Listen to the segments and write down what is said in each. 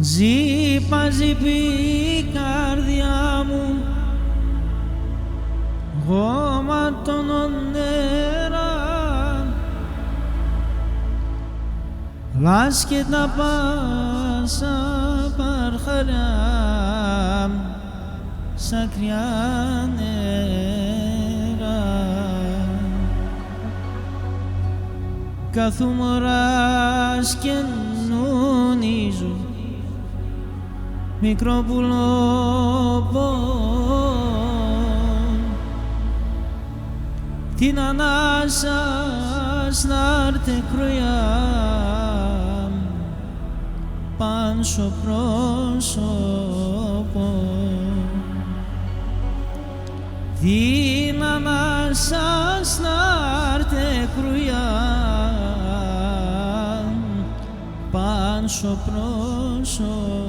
Ζήπα ζήπη η καρδιά μου, γόματον νερά, λάσκετα πάσα παρχαράμ, σακριά νερά. Καθούμορας και νουνίζω, μικρό πουλοπόν, την ανάσα σνάρτε κροιά, πάνσο πρόσωπο. Την ανάσα σνάρτε κροιά, πάνσο πρόσωπο.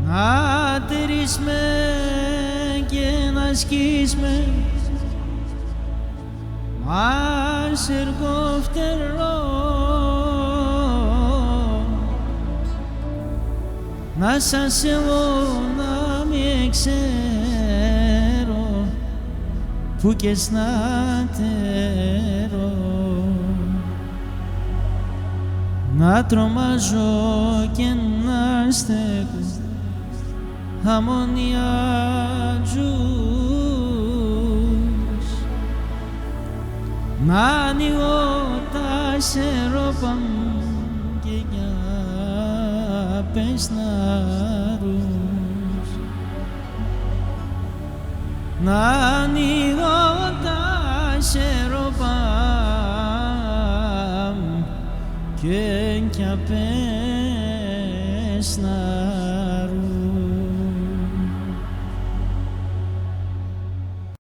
Να τηρήσουμε και να σκίσουμε μας εργοφτερό, να σας εγώ να μη ξέρω που και σνάτερο, να τρομάζω και να στέκω αμμονιάτζους, να ανοίγω τα σερόπα και για πεσνάρους, να ανοίγω τα σερόπα και για πεσνάρους.